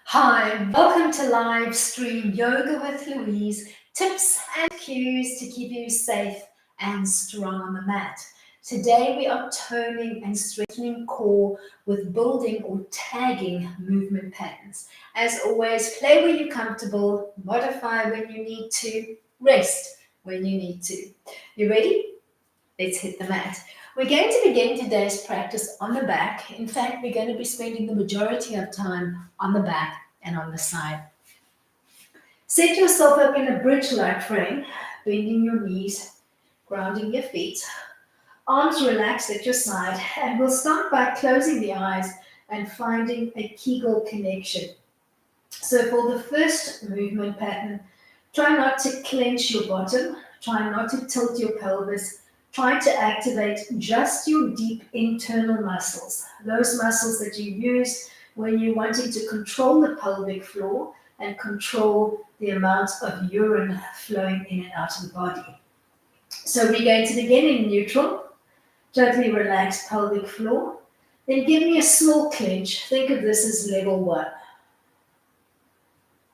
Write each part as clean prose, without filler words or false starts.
Hi, welcome to live stream Yoga with Louise. Tips and cues to keep you safe and strong on the mat. Today we are toning and strengthening core with building or tagging movement patterns. As always, play where you're comfortable, modify when you need to, rest when you need to. You ready? Let's hit the mat. We're going to begin today's practice on the back. In fact, we're going to be spending the majority of time on the back and on the side. Set yourself up in a bridge-like frame, bending your knees, grounding your feet, arms relaxed at your side, and we'll start by closing the eyes and finding a Kegel connection. So for the first movement pattern, try not to clench your bottom, try not to tilt your pelvis, try to activate just your deep internal muscles, those muscles that you use when you're wanting to control the pelvic floor and control the amount of urine flowing in and out of the body. So we're going to begin in neutral, totally relaxed pelvic floor. Then give me a small clench. Think of this as level 1.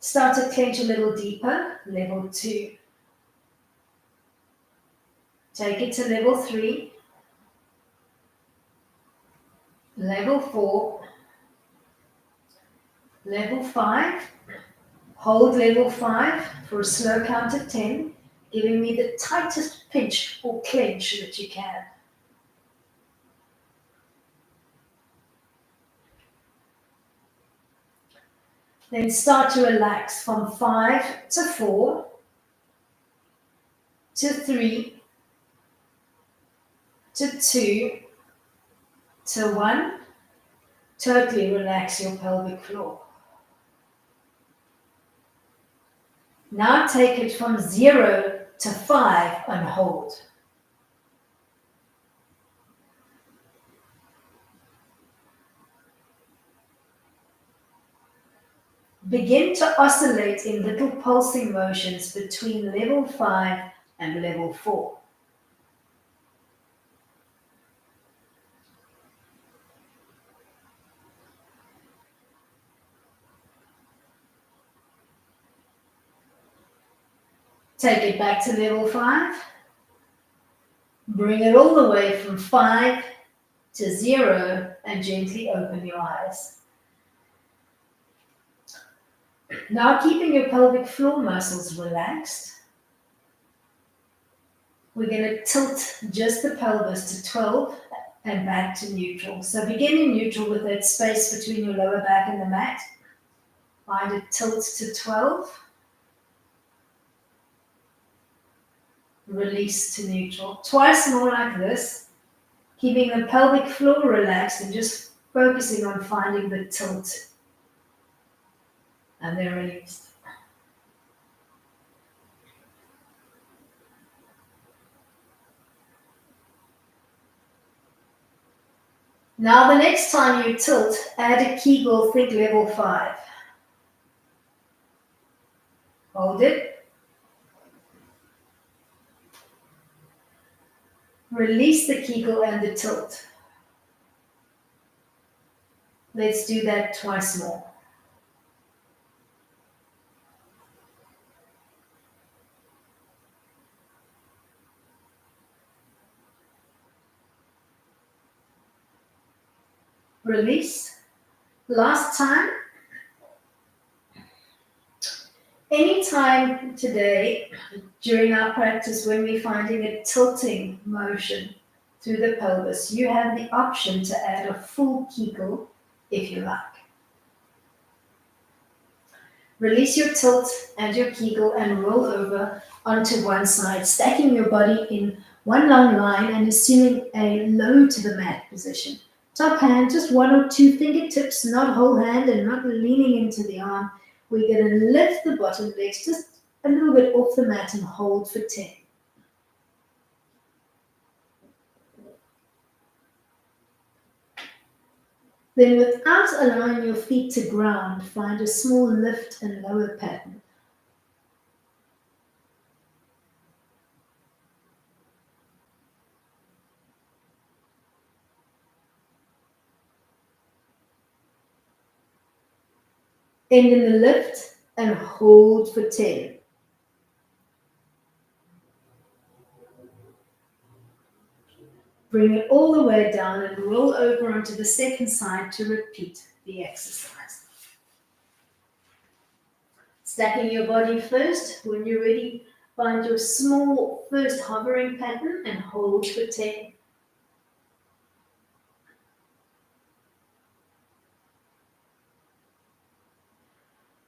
Start to clench a little deeper, level 2. Take it to level 3, level 4, level 5. Hold level 5 for a slow count of 10, giving me the tightest pinch or clench that you can. Then start to relax from 5 to 4 to 3 to 2 to 1. Totally relax your pelvic floor. Now take it from 0 to 5 and hold. Begin to oscillate in little pulsing motions between level 5 and level 4. Take it back to level 5. Bring it all the way from 5 to 0 and gently open your eyes. Now keeping your pelvic floor muscles relaxed, we're going to tilt just the pelvis to 12 and back to neutral. So begin in neutral with that space between your lower back and the mat. Find a tilt to 12. Release to neutral. Twice more like this, keeping the pelvic floor relaxed and just focusing on finding the tilt. And then release. Now the next time you tilt, add a Kegel, think level 5. Hold it. Release the Kegel and the tilt. Let's do that twice more. Release. Last time. Anytime today during our practice when we're finding a tilting motion through the pelvis, you have the option to add a full Kegel if you like. Release your tilt and your Kegel and roll over onto one side, stacking your body in one long line and assuming a low to the mat position. Top hand, just 1 or 2 fingertips, not whole hand and not leaning into the arm. We're going to lift the bottom legs just a little bit off the mat and hold for 10. Then without allowing your feet to ground, find a small lift and lower pattern. End in the lift and hold for 10. Bring it all the way down and roll over onto the second side to repeat the exercise. Stacking your body first. When you're ready, find your small first hovering pattern and hold for 10.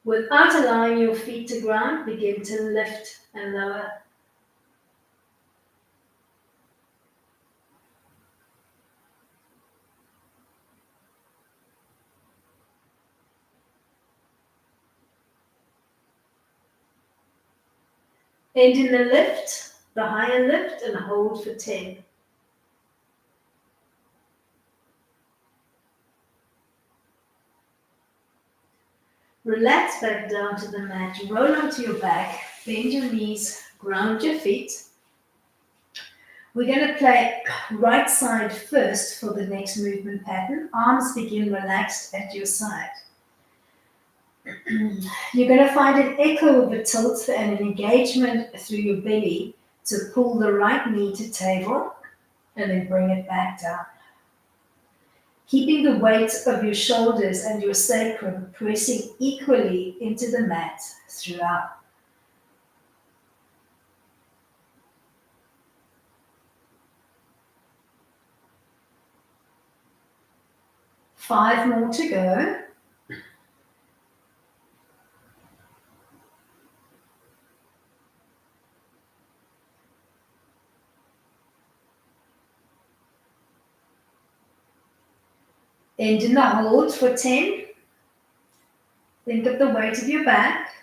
Without allowing your feet to ground, begin to lift and lower. End in the lift, the higher lift, and hold for 10. Relax back down to the mat, roll onto your back, bend your knees, ground your feet. We're going to play right side first for the next movement pattern. Arms begin relaxed at your side. You're going to find an echo of a tilt and an engagement through your belly to pull the right knee to table and then bring it back down. Keeping the weight of your shoulders and your sacrum pressing equally into the mat throughout. Five more to go. End in the hold for 10. Think of the weight of your back.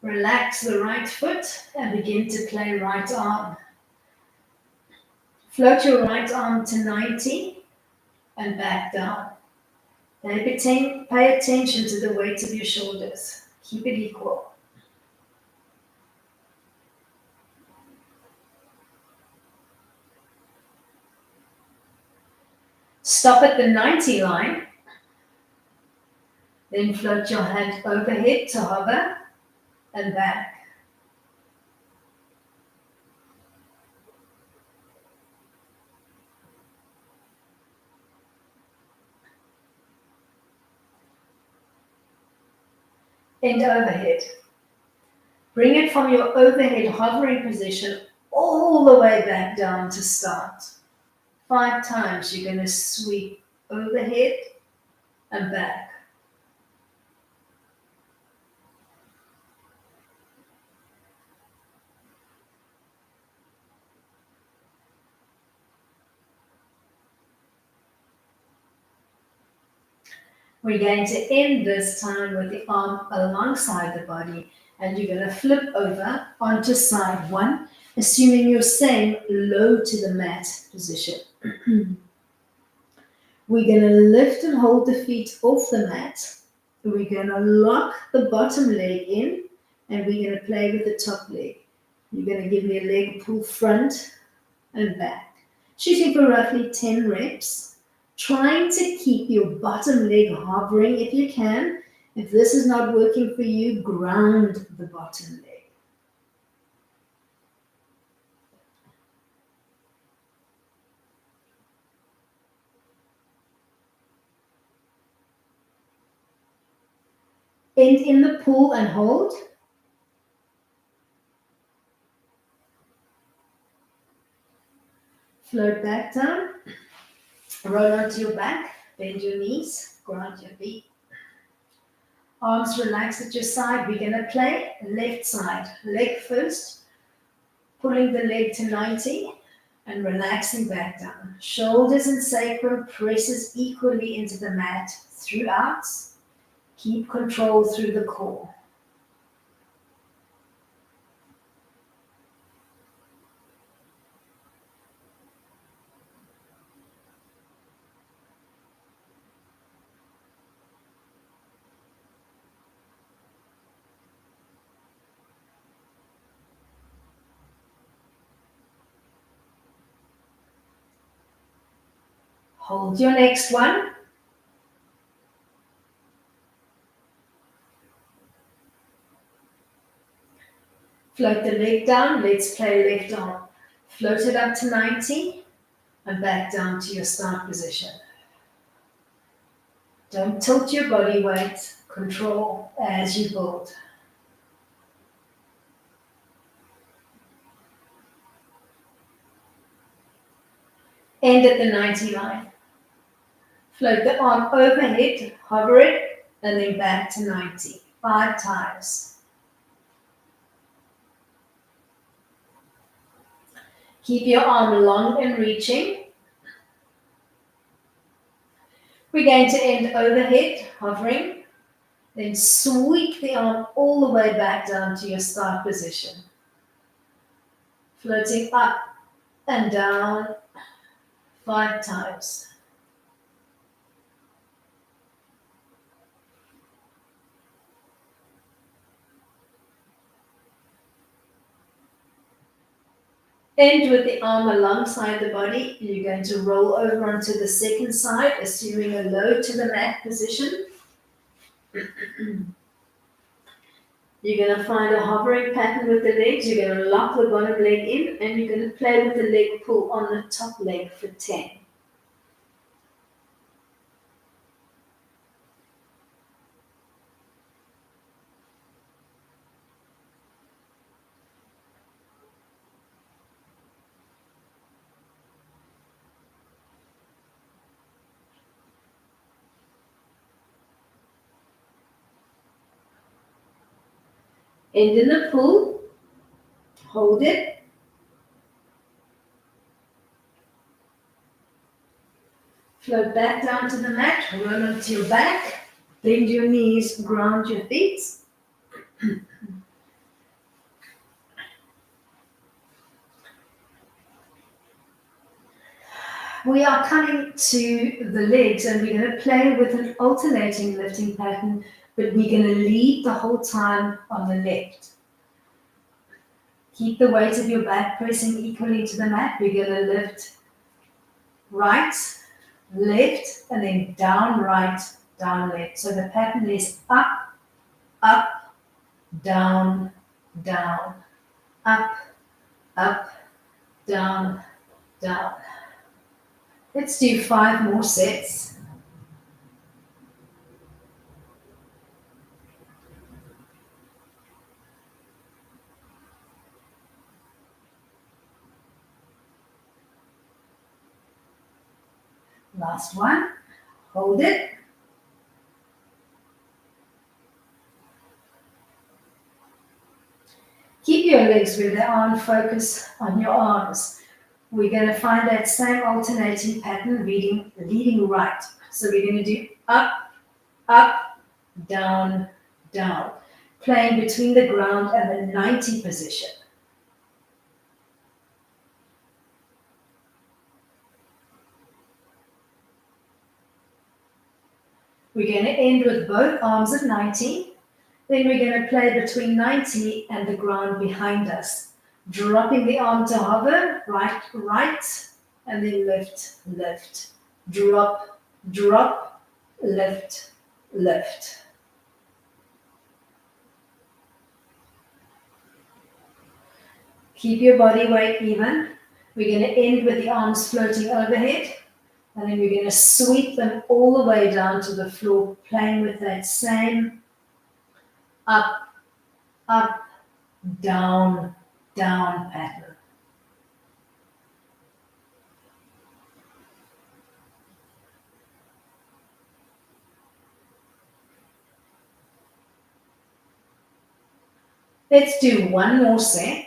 Relax the right foot and begin to play right arm. Float your right arm to 90 and back down. Now pay attention to the weight of your shoulders. Keep it equal. Stop at the 90 line. Then float your hand overhead to hover and back. End overhead. Bring it from your overhead hovering position all the way back down to start. 5 times you're going to sweep overhead and back. We're going to end this time with the arm alongside the body, and you're going to flip over onto side 1, assuming you're staying low to the mat position. We're going to lift and hold the feet off the mat. We're going to lock the bottom leg in, and we're going to play with the top leg. You're going to give me a leg pull front and back, shooting for roughly 10 reps. Trying to keep your bottom leg hovering if you can. If this is not working for you, ground the bottom leg. End in the pull and hold. Float back down. Roll onto your back. Bend your knees. Ground your feet. Arms relaxed at your side. We're going to play left side. Leg first. Pulling the leg to 90 and relaxing back down. Shoulders and sacrum presses equally into the mat throughout. Keep control through the core. Hold your next one. Float the leg down. Let's play left arm. Float it up to 90 and back down to your start position. Don't tilt your body weight. Control as you build. End at the 90 line. Float the arm overhead, hover it, and then back to 90. 5 times. Keep your arm long and reaching. We're going to end overhead, hovering, then sweep the arm all the way back down to your start position. Floating up and down 5 times. End with the arm alongside the body. You're going to roll over onto the second side, assuming a low to the mat position. You're going to find a hovering pattern with the legs. You're going to lock the bottom leg in, and you're going to play with the leg pull on the top leg for 10. End in the pull. Hold it. Float back down to the mat. Roll onto your back. Bend your knees. Ground your feet. We are coming to the legs, and we're going to play with an alternating lifting pattern, but we're going to lead the whole time on the left. Keep the weight of your back pressing equally to the mat. We're going to lift right, left, and then down, right, down, left. So the pattern is up, up, down, down, up, up, down, down. Let's do 5 more sets. Last one. Hold it. Keep your legs where they are and focus on your arms. We're going to find that same alternating pattern, leading right. So we're going to do up, up, down, down, playing between the ground and the 90 position. We're going to end with both arms at 90. Then we're going to play between 90 and the ground behind us. Dropping the arm to hover, right, right, and then lift, lift. Drop, drop, lift, lift. Keep your body weight even. We're going to end with the arms floating overhead. And then we're going to sweep them all the way down to the floor, playing with that same up, up, down, down pattern. Let's do one more set,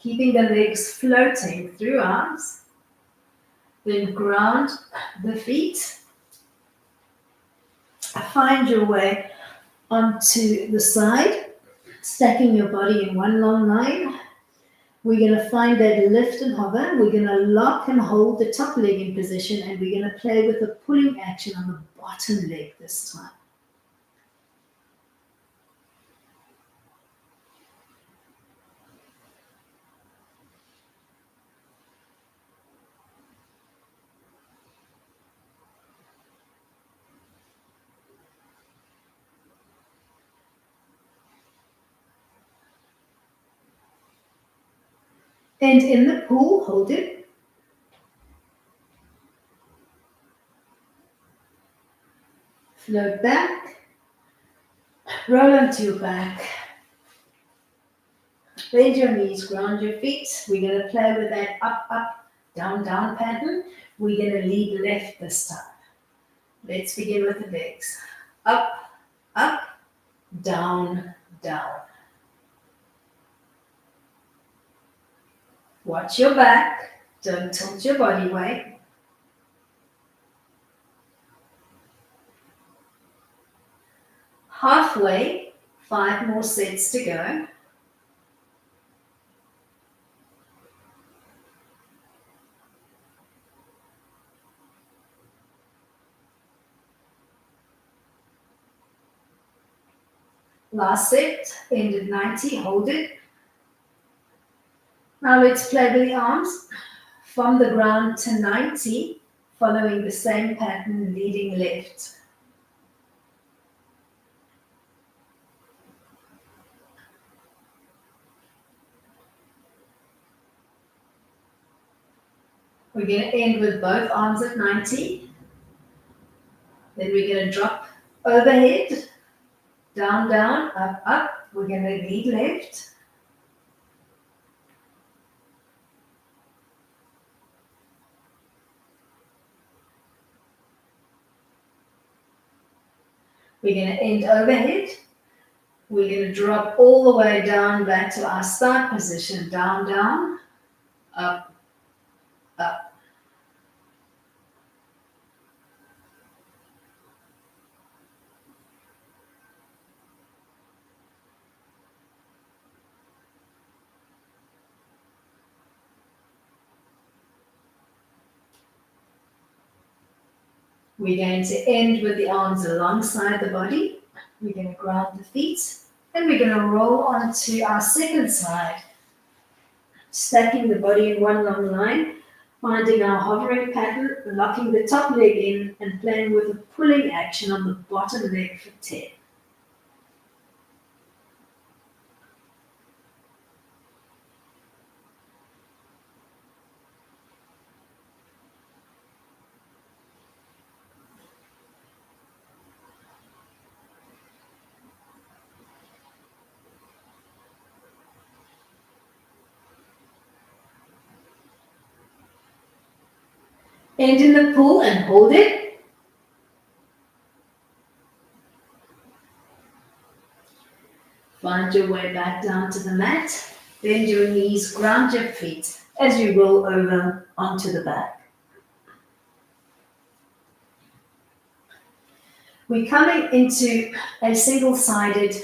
keeping the legs floating through arms. Then ground the feet. Find your way onto the side, stacking your body in one long line. We're going to find that lift and hover. We're going to lock and hold the top leg in position, and we're going to play with a pulling action on the bottom leg this time. And in the pool, hold it. Float back. Roll onto your back. Bend your knees, ground your feet. We're going to play with that up, up, down, down pattern. We're going to lead left this time. Let's begin with the legs. Up, up, down, down. Watch your back. Don't tilt your body weight. Halfway, 5 more sets to go. Last set, end at 90, hold it. Now let's play with the arms from the ground to 90, following the same pattern, leading left. We're going to end with both arms at 90. Then we're going to drop overhead, down, down, up, up. We're going to lead left. We're going to end overhead. We're going to drop all the way down back to our start position. Down, down, up, up. We're going to end with the arms alongside the body. We're going to ground the feet. And we're going to roll onto our second side, stacking the body in one long line, finding our hovering pattern, locking the top leg in, and playing with a pulling action on the bottom leg for 10. End in the pool and hold it. Find your way back down to the mat. Bend your knees, ground your feet as you roll over onto the back. We're coming into a single-sided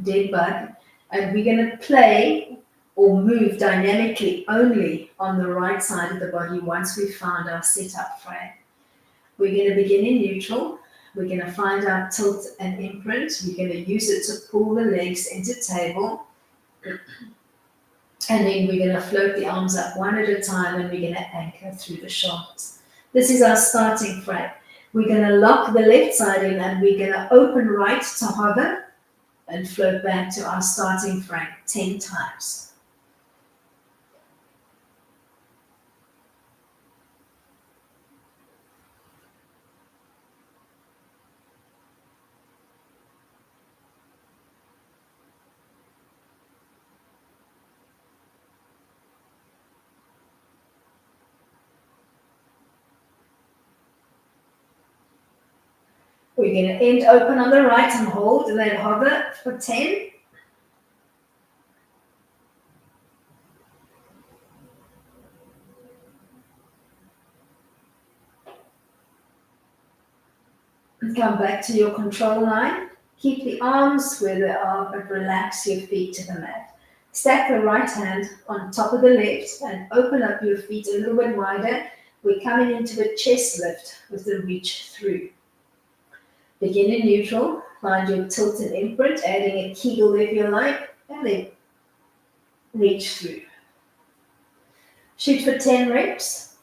dead bug, and we're going to play or move dynamically only on the right side of the body once we've found our setup frame. We're going to begin in neutral. We're going to find our tilt and imprint. We're going to use it to pull the legs into table. And then we're going to float the arms up one at a time, and we're going to anchor through the shoulders. This is our starting frame. We're going to lock the left side in, and we're going to open right to hover and float back to our starting frame 10 times. We're going to end open on the right and hold, and then hover for 10. And come back to your control line. Keep the arms where they are, but relax your feet to the mat. Stack the right hand on top of the left and open up your feet a little bit wider. We're coming into a chest lift with the reach through. Begin in neutral, find your tilt and imprint, adding a kegel if you like, and then reach through. Shoot for 10 reps.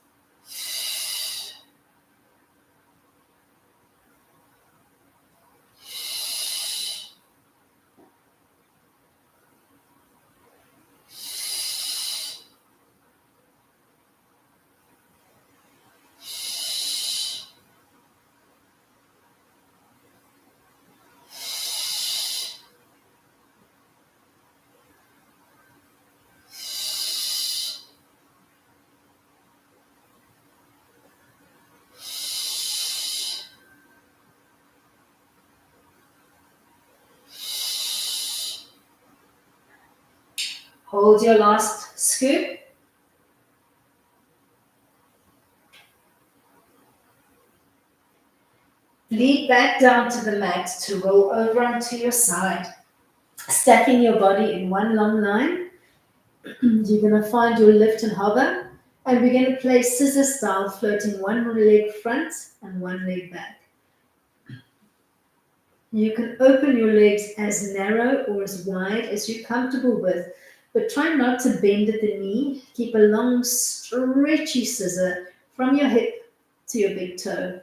Hold your last scoop. Lead back down to the mat to roll over onto your side, stacking your body in one long line. You're going to find your lift and hover, and we're going to play scissor style, floating one leg front and one leg back. You can open your legs as narrow or as wide as you're comfortable with, but try not to bend at the knee. Keep a long, stretchy scissor from your hip to your big toe.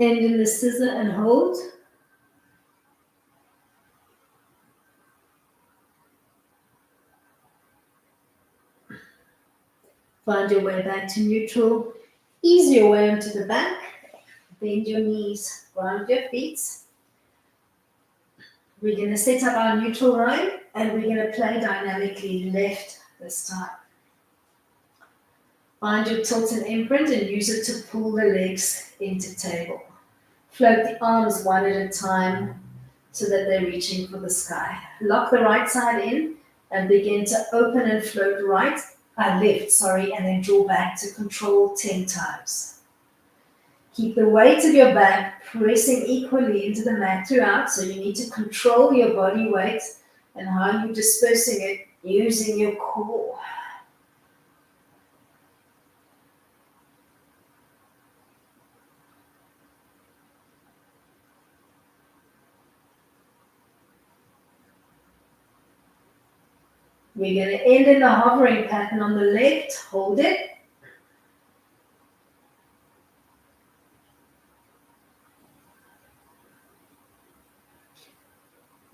End in the scissor and hold. Find your way back to neutral. Ease your way onto the back. Bend your knees, ground your feet. We're going to set up our neutral ride and we're going to play dynamically left this time. Find your tilt and imprint and use it to pull the legs into table. Float the arms one at a time so that they're reaching for the sky. Lock the right side in and begin to open and float left, and then draw back to control 10 times. Keep the weight of your back pressing equally into the mat throughout, so you need to control your body weight and how you're dispersing it using your core. We're going to end in the hovering pattern on the left. Hold it.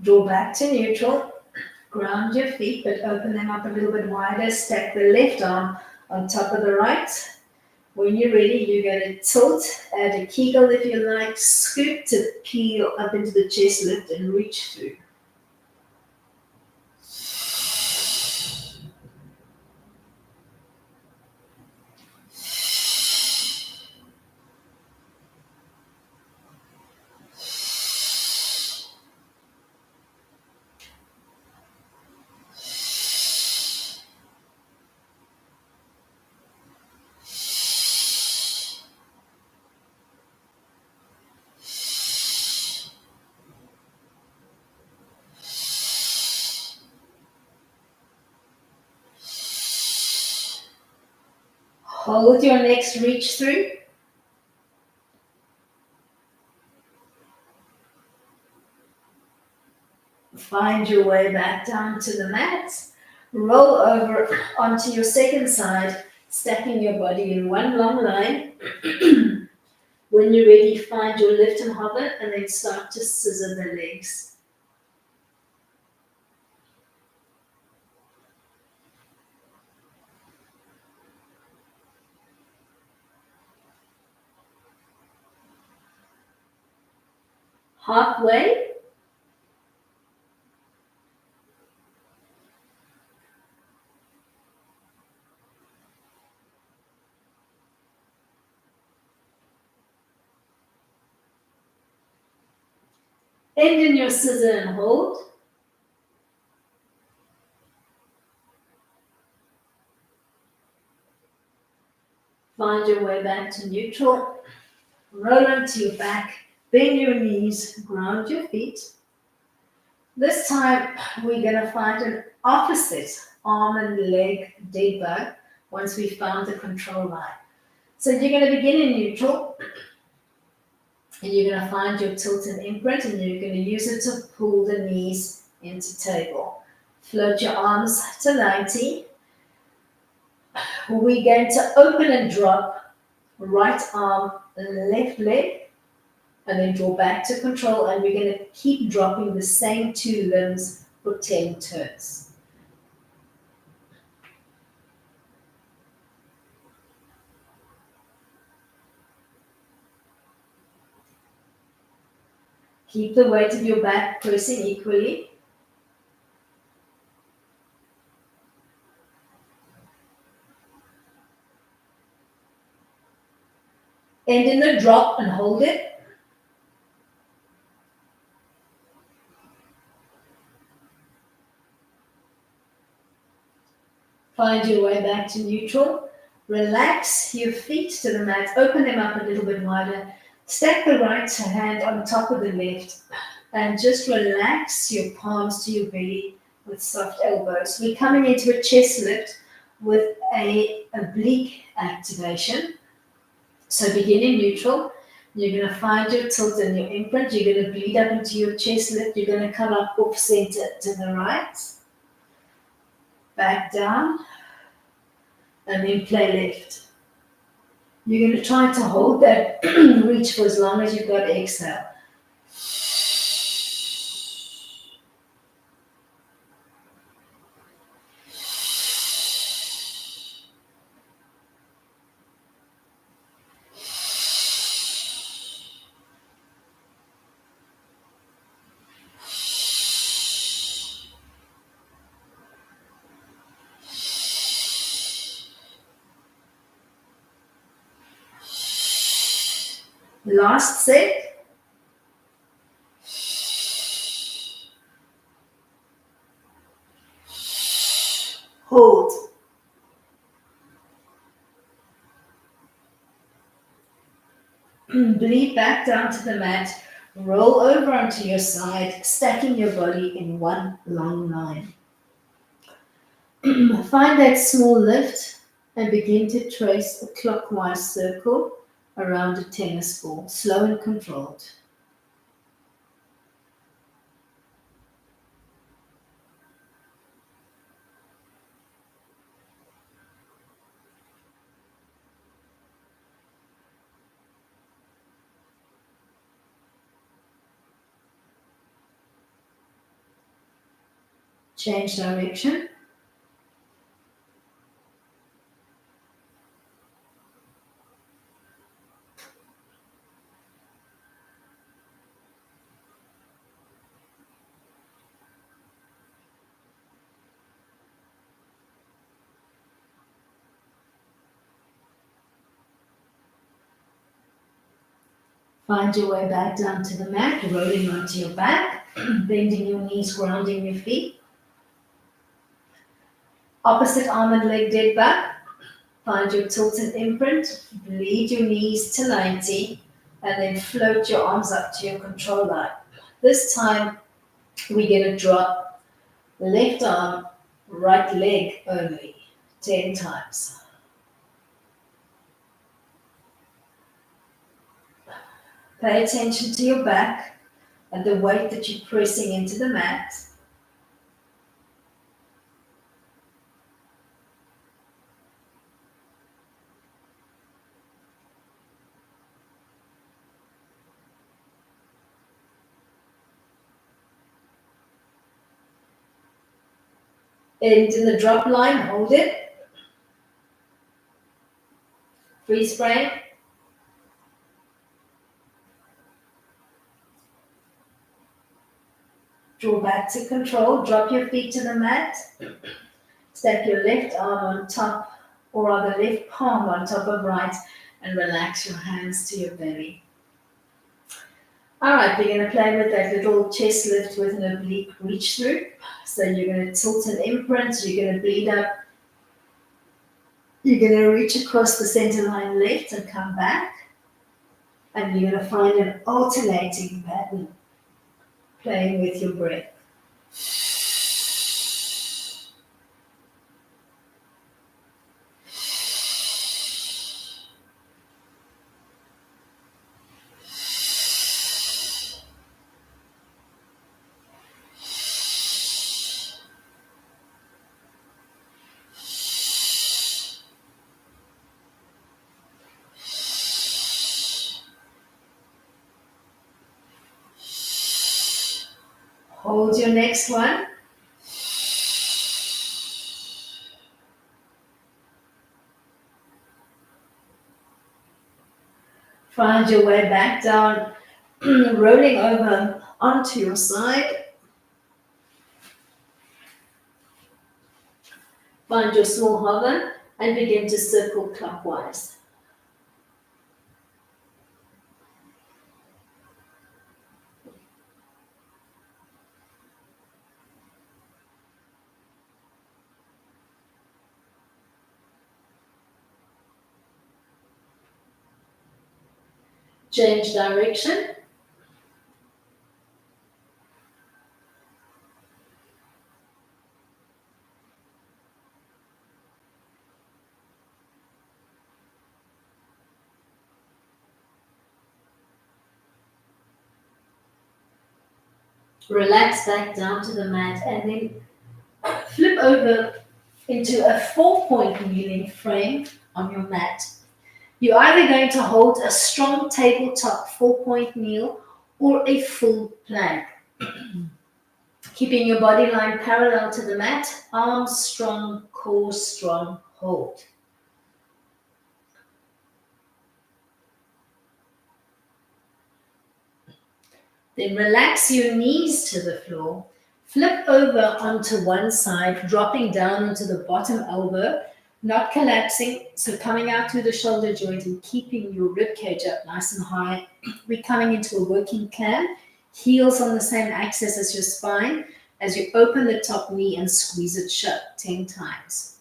Draw back to neutral. Ground your feet, but open them up a little bit wider. Stack the left arm on top of the right. When you're ready, you're going to tilt, add a kegel if you like, scoop to peel up into the chest, lift and reach through. Hold your next reach through. Find your way back down to the mat. Roll over onto your second side, stacking your body in one long line. When you're ready, find your lift and hover, and then start to scissor the legs. Halfway. End in your scissor and hold. Find your way back to neutral. Roll onto your back. Bend your knees. Ground your feet. This time, we're going to find an opposite arm and leg dead bug once we've found the control line. So you're going to begin in neutral. And you're going to find your tilt and imprint, and you're going to use it to pull the knees into table. Float your arms to 90. We're going to open and drop right arm, left leg, and then draw back to control, and we're going to keep dropping the same two limbs for 10 turns. Keep the weight of your back pressing equally. End in the drop and hold it. Find your way back to neutral. Relax your feet to the mat. Open them up a little bit wider. Stack the right hand on top of the left. And just relax your palms to your belly with soft elbows. We're coming into a chest lift with a oblique activation. So begin in neutral. You're going to find your tilt and your imprint. You're going to bleed up into your chest lift. You're going to come up off center to the right. Back down. And then play left. You're going to try to hold that reach for as long as you've got exhale. Last set. Hold. Bleed back down to the mat. Roll over onto your side, stacking your body in one long line. Find that small lift and begin to trace a clockwise circle around a tennis ball, slow and controlled. Change direction. Find your way back down to the mat, rolling onto your back, bending your knees, grounding your feet. Opposite arm and leg dead back. Find your tilted imprint, bleed your knees to 90, and then float your arms up to your control line. This time, we're going to drop left arm, right leg only, 10 times. Pay attention to your back and the weight that you're pressing into the mat. End in the drop line, hold it. Freeze frame. Draw back to control, drop your feet to the mat. Stack your left arm on top, or rather left palm on top of right, and relax your hands to your belly. Alright, we're going to play with that little chest lift with an oblique reach through. So you're going to tilt an imprint, you're going to bleed up, you're going to reach across the center line left and come back. And you're going to find an alternating pattern, playing with your breath. Hold your next one. Find your way back down, rolling over onto your side. Find your small hover and begin to circle clockwise. Change direction. Relax back down to the mat and then flip over into a 4-point kneeling frame on your mat. You're either going to hold a strong tabletop 4-point kneel or a full plank. Keeping your body line parallel to the mat, arms strong, core strong, hold. Then relax your knees to the floor. Flip over onto one side, dropping down onto the bottom elbow, not collapsing, so coming out through the shoulder joint and keeping your rib cage up nice and high. We're coming into a working clam, heels on the same axis as your spine, as you open the top knee and squeeze it shut 10 times.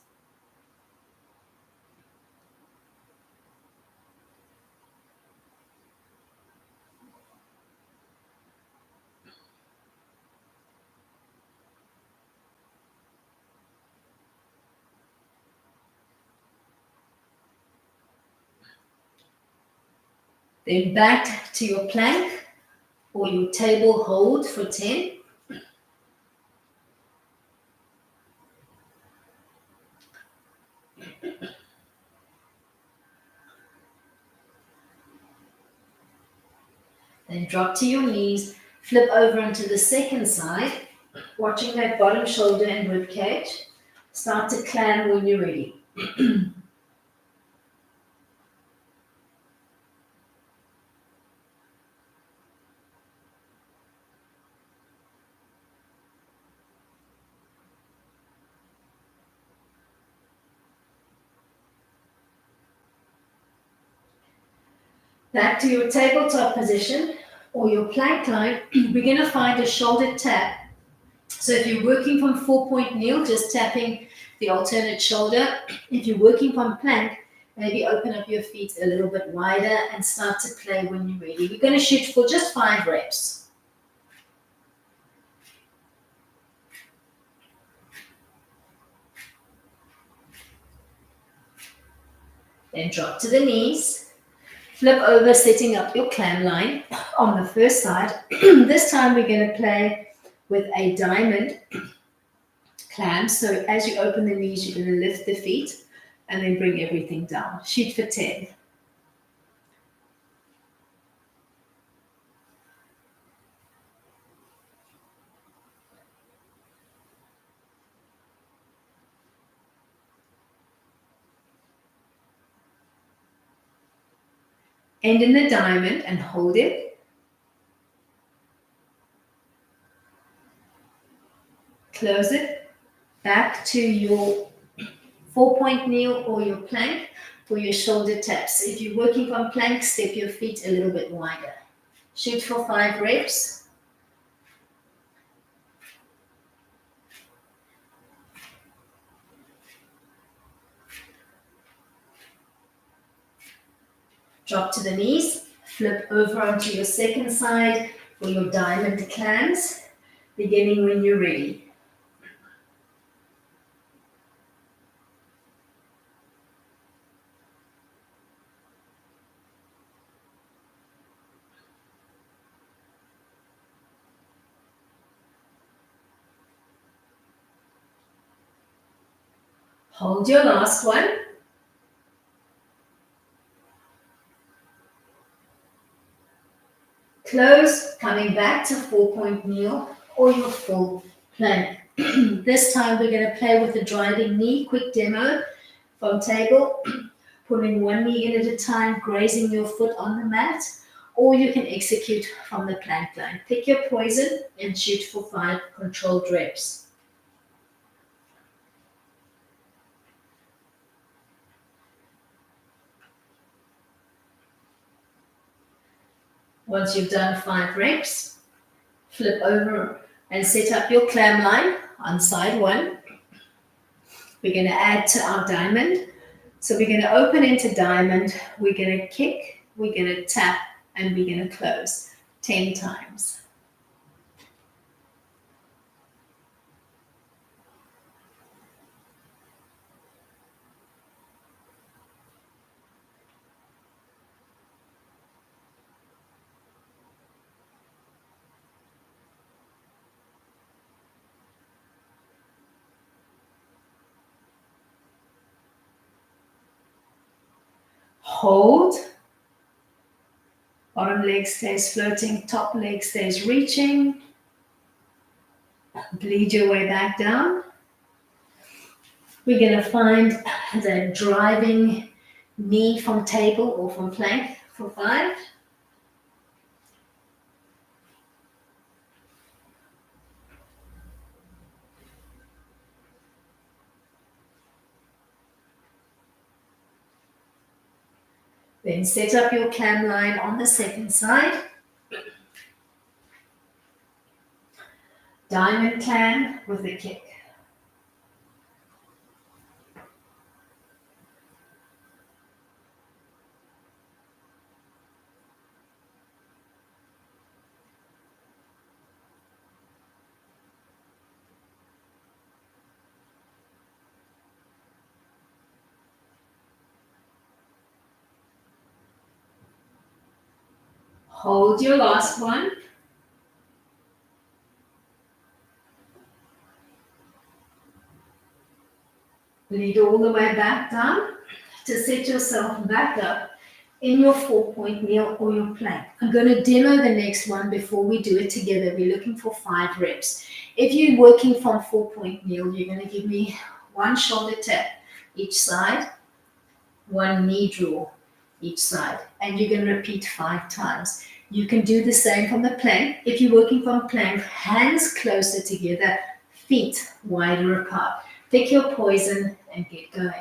Then back to your plank or your table hold for 10. Then drop to your knees, flip over onto the second side, watching that bottom shoulder and rib cage. Start to clam when you're ready. Back to your tabletop position or your plank line. We're going to find a shoulder tap. So if you're working from 4-point kneel, just tapping the alternate shoulder. If you're working from plank, maybe open up your feet a little bit wider and start to play when you're ready. We're going to shoot for just 5 reps. Then drop to the knees. Flip over, setting up your clam line on the first side. This time we're going to play with a diamond clam. So as you open the knees, you're going to lift the feet and then bring everything down. Shoot for 10. End in the diamond and hold it. Close it. Back to your 4-point kneel or your plank for your shoulder taps. If you're working from plank, step your feet a little bit wider. Shoot for 5 reps. Drop to the knees, flip over onto your second side for your diamond clams, beginning when you're ready. Hold your last one. Close, coming back to 4-point kneel or your full plank. This time we're going to play with the driving knee. Quick demo from table. Pulling one knee in at a time, grazing your foot on the mat, or you can execute from the plank line. Pick your poison and shoot for 5 controlled reps. Once you've done 5 reps, flip over and set up your clam line on side 1. We're going to add to our diamond. So we're going to open into diamond, we're going to kick, we're going to tap, and we're going to close 10 times. Hold. Bottom leg stays floating, top leg stays reaching. Bleed your way back down. We're going to find the driving knee from table or from plank for 5. Then set up your clam line on the second side. Diamond clam with a kick. Hold your last one. Bleed all the way back down to set yourself back up in your 4-point kneel or your plank. I'm going to demo the next one before we do it together. We're looking for 5 reps. If you're working from 4-point kneel, you're going to give me 1 shoulder tap each side, 1 knee draw each side, and you're going to repeat 5 times. You can do the same from the plank. If you're working from plank, hands closer together, feet wider apart. Pick your poison and get going.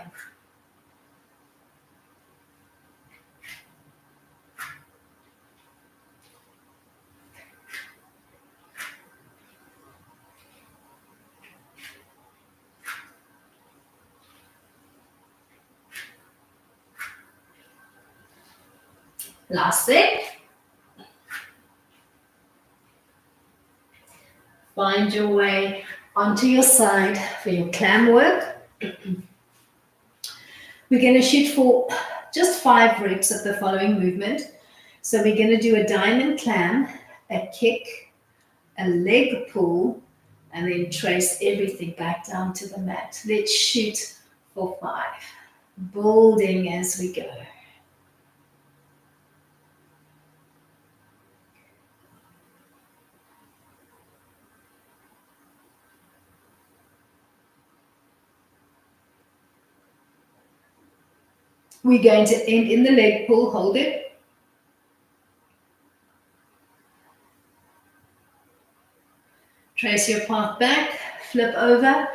Last set. Find your way onto your side for your clam work. We're going to shoot for just 5 reps of the following movement. So we're going to do a diamond clam, a kick, a leg pull, and then trace everything back down to the mat. Let's shoot for 5. Building as we go. We're going to end in the leg pull, hold it. Trace your path back, flip over,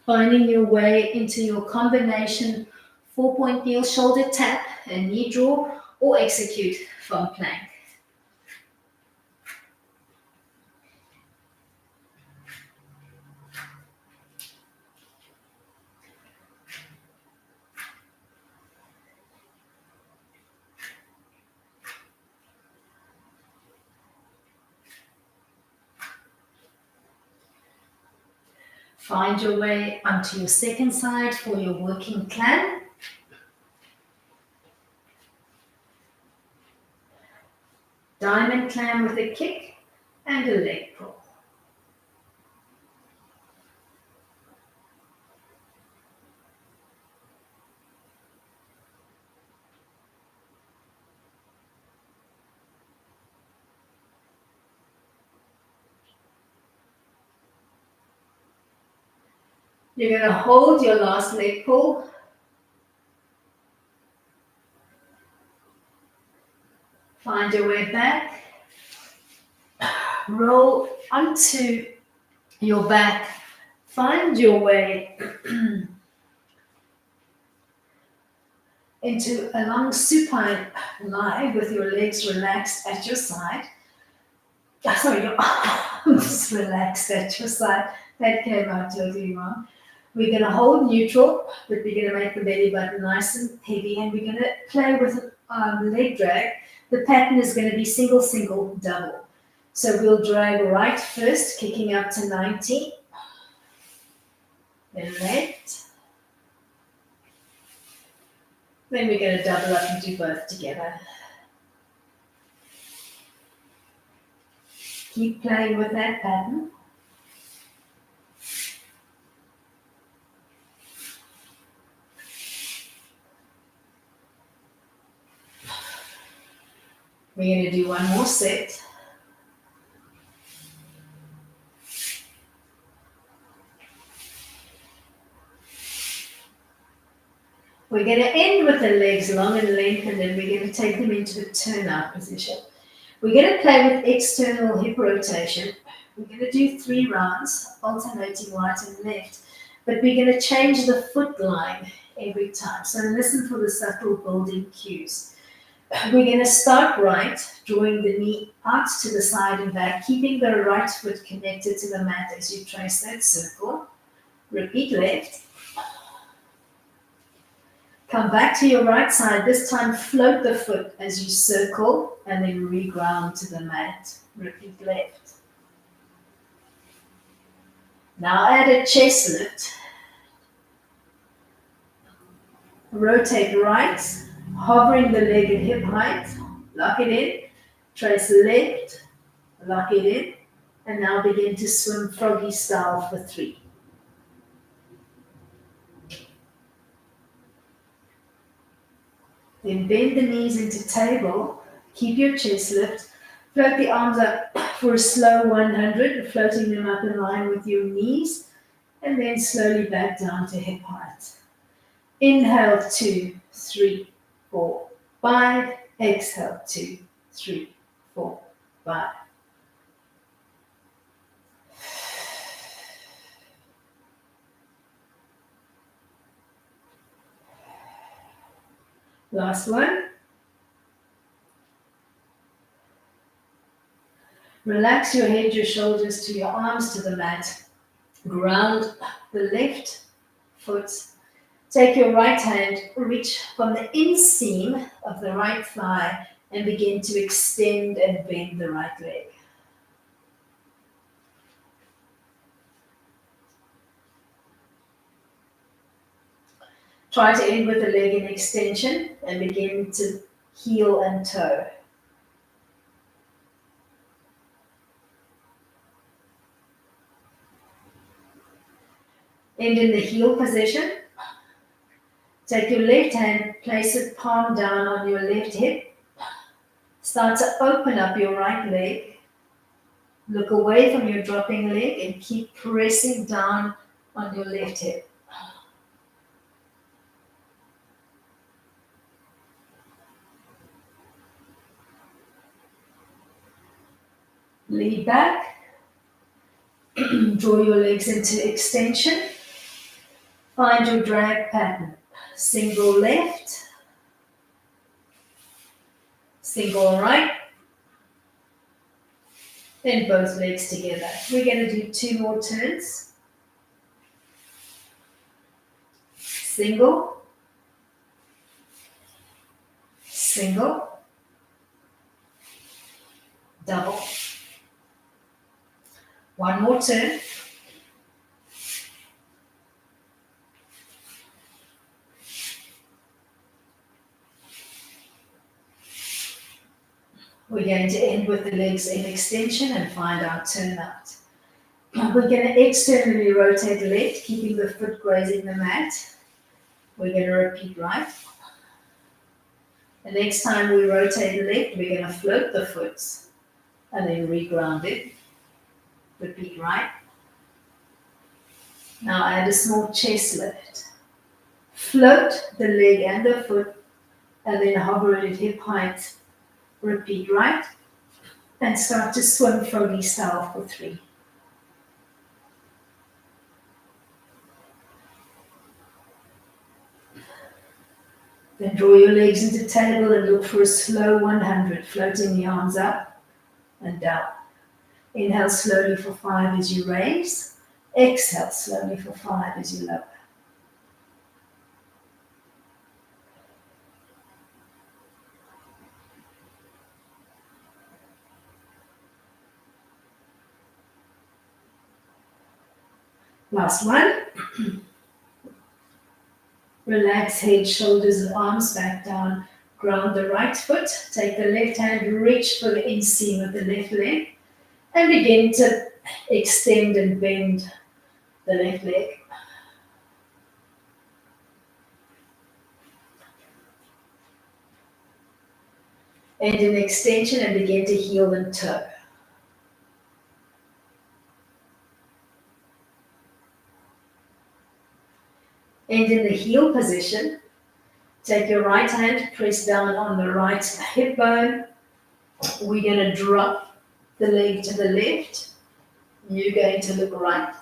finding your way into your combination 4-point kneel, shoulder tap, and knee draw, or execute from plank. Find your way onto your second side for your working clam. Diamond clam with a kick and a leg pull. You're going to hold your last leg pull. Find your way back. Roll onto your back. Find your way into a long supine lie with your legs relaxed at your side. Sorry, your arms relaxed at your side. That came out totally wrong. We're going to hold neutral, but we're going to make the belly button nice and heavy, and we're going to play with leg drag. The pattern is going to be single, single, double. So we'll drag right first, kicking up to 90, then left. Then we're going to double up and do both together. Keep playing with that pattern. We're going to do one more set. We're going to end with the legs long and length, and then we're going to take them into the turnout position. We're going to play with external hip rotation. We're going to do 3 rounds, alternating right and left. But we're going to change the foot line every time. So listen for the subtle building cues. We're going to start right, drawing the knee out to the side and back, keeping the right foot connected to the mat as you trace that circle. Repeat left. Come back to your right side. This time float the foot as you circle and then reground to the mat. Repeat left. Now add a chest lift. Rotate right, hovering the leg at hip height. Lock it in. Trace left. Lock it in. And now begin to swim froggy style for 3. Then bend the knees into table, keep your chest lift, float the arms up for a slow 100, floating them up in line with your knees, and then slowly back down to hip height. Inhale, 2, 3, 4, 5. Exhale, 2, 3, 4, 5. Last one. Relax your head, your shoulders to your arms to the mat. Ground the left foot. Take your right hand, reach from the inseam of the right thigh and begin to extend and bend the right leg. Try to end with the leg in extension and begin to heel and toe. End in the heel position. Take your left hand, place it palm down on your left hip. Start to open up your right leg. Look away from your dropping leg and keep pressing down on your left hip. Lean back. Draw your legs into extension. Find your drag pattern. Single left. Single right. Then both legs together. We're going to do 2 more turns. Single. Single. Double. One more turn. We're going to end with the legs in extension and find our turnout. We're going to externally rotate left, keeping the foot grazing the mat. We're going to repeat right. The next time we rotate left, we're going to float the foot and then reground it. Repeat right. Now add a small chest lift. Float the leg and the foot and then hover it at hip height Repeat, right? And start to swim froggy style for 3. Then draw your legs into table and look for a slow 100, floating the arms up and down. Inhale slowly for 5 as you raise. Exhale slowly for 5 as you lower. Last one. Relax head, shoulders, and arms back down. Ground the right foot. Take the left hand, reach for the inseam of the left leg. And begin to extend and bend the left leg. End in extension and begin to heel and toe. End in the heel position. Take your right hand, press down on the right hip bone. We're going to drop the leg to the left. You're going to look right.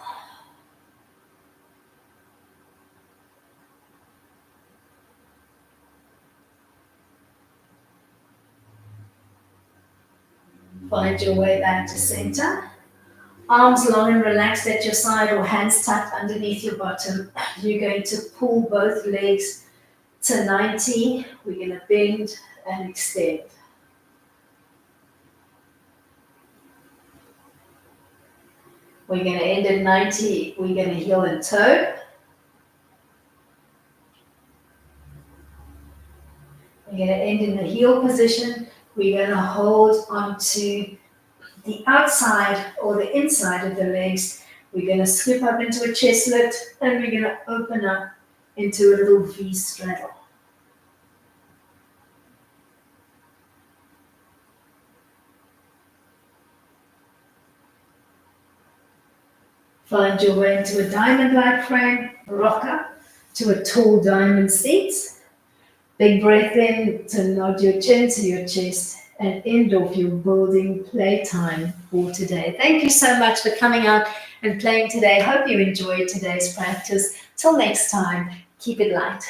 Find your way back to center. Arms long and relaxed at your side or hands tucked underneath your bottom. You're going to pull both legs to 90. We're going to bend and extend. We're going to end at 90. We're going to heel and toe. We're going to end in the heel position. We're going to hold onto the outside or the inside of the legs. We're going to scoop up into a chest lift and we're going to open up into a little V straddle. Find your way into a diamond-like frame, rocker, to a tall diamond seat. Big breath in to nod your chin to your chest and end off your building playtime for today. Thank you so much for coming out and playing today. Hope you enjoyed today's practice. Till next time, keep it light.